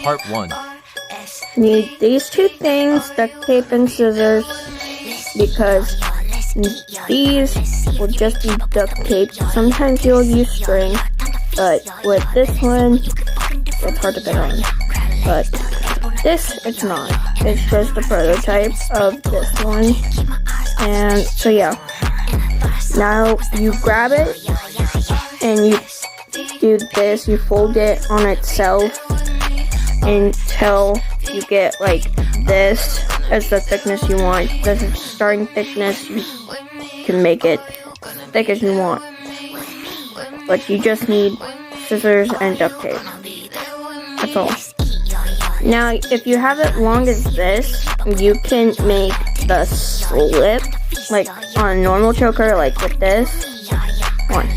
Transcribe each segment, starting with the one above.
Part 1. Need these two things, duct tape and scissors, because these will just be duct tape. Sometimes you'll use string, but with this one, it's hard to get on. But this, it's not. It's just a prototype of this one. And so yeah. Now you grab it and you do this, you fold it on itself until you get like this as the thickness you want. This is starting thickness. You can make it as thick as you want. But you just need scissors and duct tape. That's all. Now, if you have it long as this, you can make the slip, like on a normal choker, like with this one.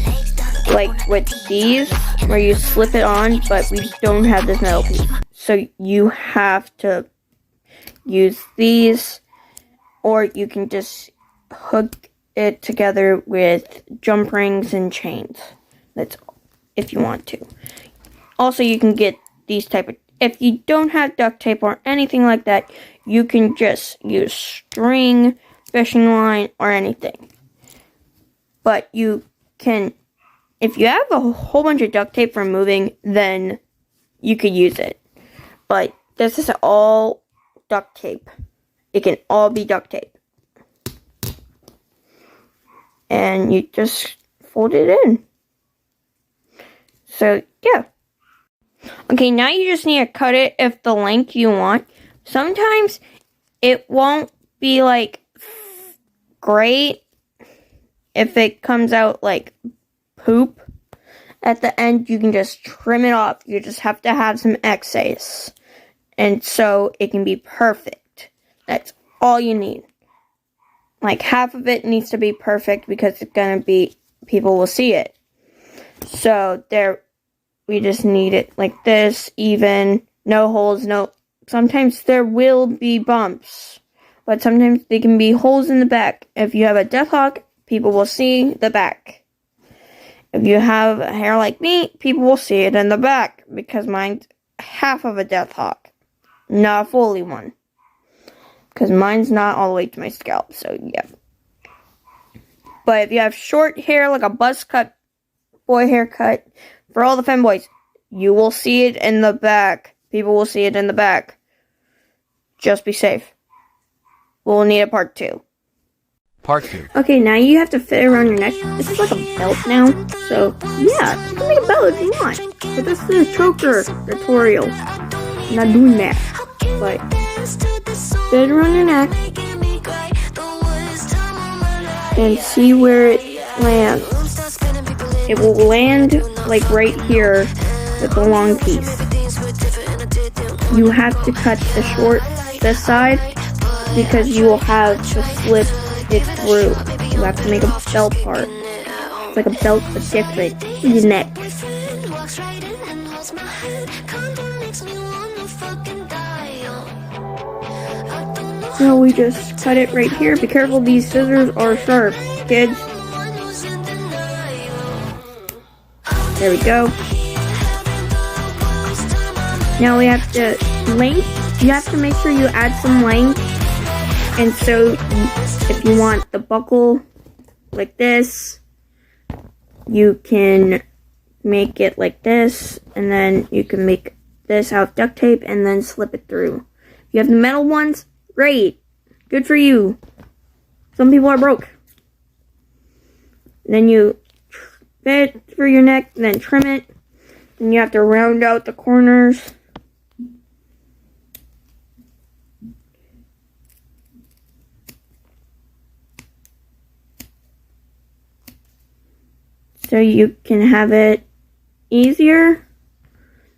Like with these, where you slip it on, but we don't have this metal piece. So you have to use these, or you can just hook it together with jump rings and chains. That's if you want to. Also, you can get these type of, if you don't have duct tape or anything like that, you can just use string, fishing line, or anything. But you can, if you have a whole bunch of duct tape for moving, then you could use it. But this is all duct tape. It can all be duct tape. And you just fold it in. So, yeah. Okay, now you just need to cut it if the length you want. Sometimes it won't be like great if it comes out like poop. At the end, you can just trim it off. You just have to have some excess. And so it can be perfect. That's all you need. Like half of it needs to be perfect because it's going to be, people will see it. So there, we just need it like this, even, no holes, no, sometimes there will be bumps. But sometimes they can be holes in the back. If you have a death hawk, people will see the back. If you have hair like me, people will see it in the back, because mine's half of a death hawk, not a fully one. Because mine's not all the way to my scalp, so yeah. But if you have short hair, like a buzz cut, boy haircut, for all the femboys, you will see it in the back. People will see it in the back. Just be safe. We'll need a part 2. Part 2. Okay, now you have to fit it around your neck. This is like a belt now. So, yeah, you can make a belt if you want. But this is a choker tutorial. I'm not doing that. But, fit it around your neck. And see where it lands. It will land, like, right here with the long piece. You have to cut the short, this side, because you will have to slip it through. You have to make a belt part. It's like a belt but different in your neck. So we just cut it right here. Be careful, these scissors are sharp, kids. There we go. Now we have to length. You have to make sure you add some length. And so, if you want the buckle like this, you can make it like this, and then you can make this out of duct tape and then slip it through. If you have the metal ones, great. Good for you. Some people are broke. Then you fit it through your neck, and then trim it. And you have to round out the corners. So you can have it easier.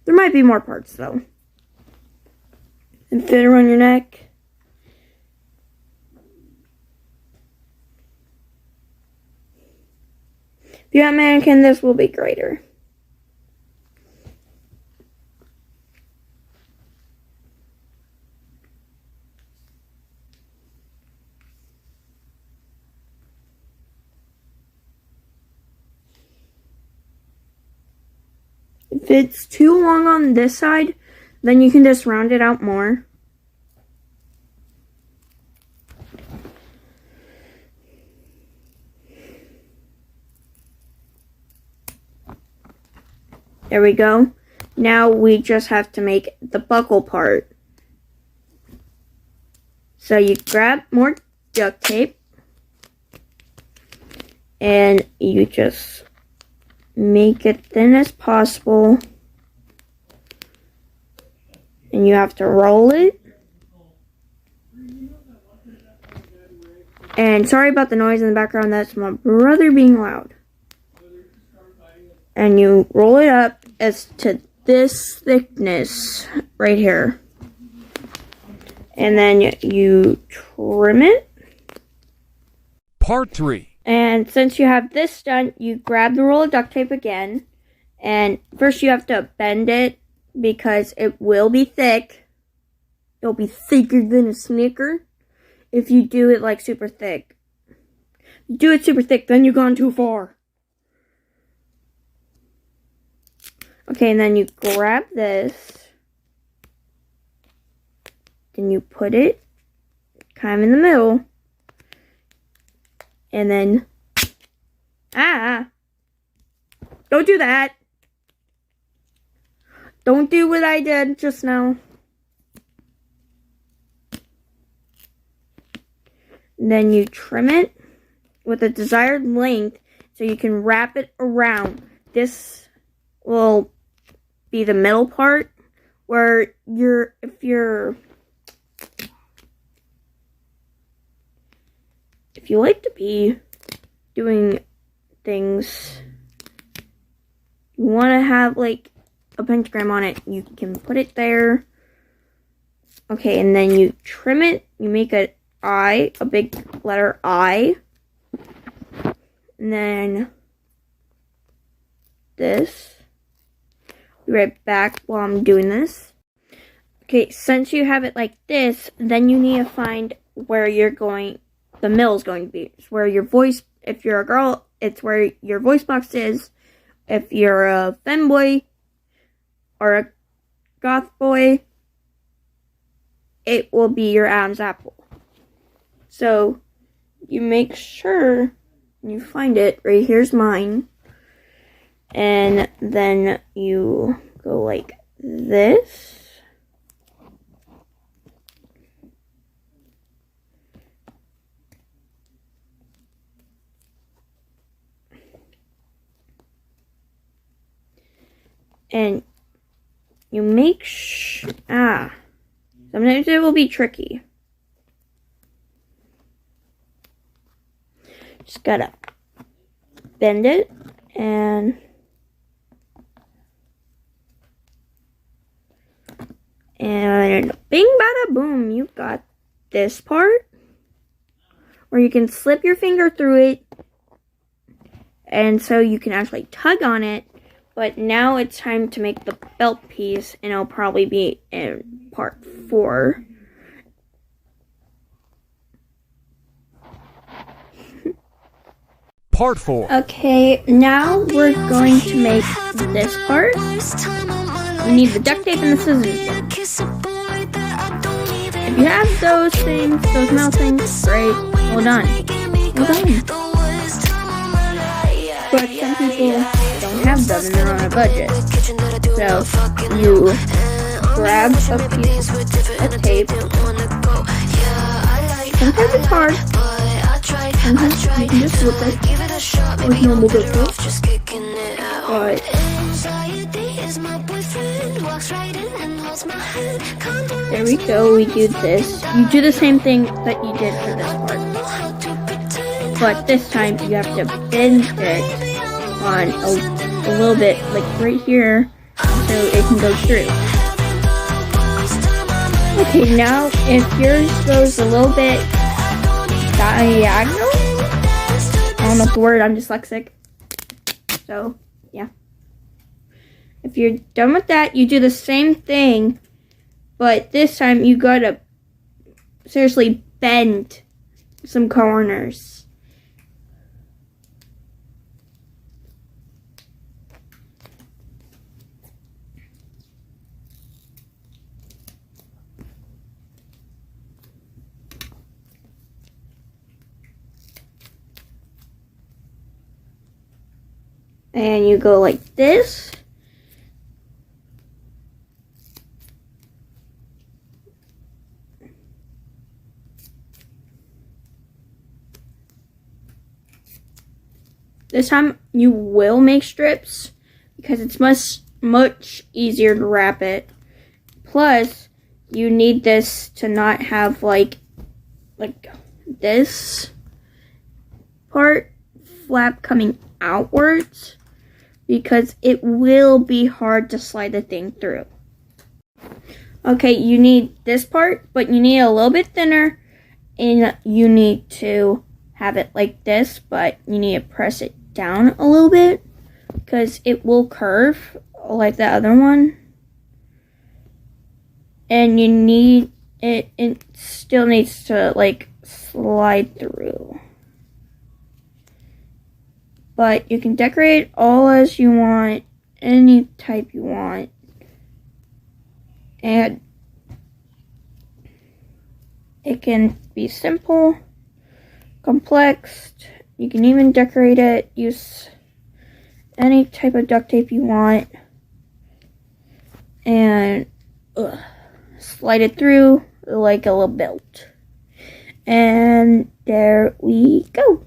There might be more parts though. And fit around your neck. If you have mannequin, this will be greater. If it's too long on this side, Then you can just round it out more. There we go. Now we just have to make the buckle part. So you grab more duct tape and you just make it thin as possible. And you have to roll it. And sorry about the noise in the background, that's my brother being loud. And you roll it up as to this thickness right here. And then you trim it. Part 3. And since you have this done, you grab the roll of duct tape again. And first you have to bend it because it will be thick. It'll be thicker than a Snicker if you do it like super thick. You do it super thick, then you've gone too far. Okay, and then you grab this. Then you put it kind of in the middle. And then, don't do that. Don't do what I did just now. And then you trim it with the desired length so you can wrap it around. This will be the middle part where if you like to be doing things, you want to have like a pentagram on it, you can put it there. Okay, and then you trim it, you make an I, a big letter I, and then this. Be right back while I'm doing this. Okay, since you have it like this, then you need to find where the middle is going to be. It's where your voice, if you're a girl, it's where your voice box is. If you're a femboy or a goth boy, it will be your Adam's apple. So you make sure you find it. Right here's mine. And then you go like this. And you make sometimes it will be tricky. Just gotta bend it and bing bada boom, you got this part where you can slip your finger through it, and so you can actually tug on it. But now it's time to make the belt piece, and it'll probably be in part 4. Part 4. Okay, now we're going to make this part. We need the duct tape and the scissors again. If you have those things, those metal things, great. Well done. Well done. But some people don't have them and they're on a budget. So you grab a piece of tape. Sometimes it's hard. Sometimes you can just whip it with normal duct tape. But there we go, we do this. You do the same thing that you did for this part. But this time you have to bend it on a little bit, like right here, so it can go through. Okay, now if yours goes a little bit diagonal, I don't know the word, I'm dyslexic. So, yeah. If you're done with that, you do the same thing, but this time you gotta seriously bend some corners. and you go like this. This time you will make strips because it's much easier to wrap it. Plus, you need this to not have like this part flap coming outwards, because it will be hard to slide the thing through. Okay, you need this part, but you need it a little bit thinner, and you need to have it like this, but you need to press it down a little bit because it will curve like the other one. And you need it still needs to like slide through. But you can decorate all as you want, any type you want. And it can be simple, complex. You can even decorate it, use any type of duct tape you want. And slide it through like a little belt. And there we go.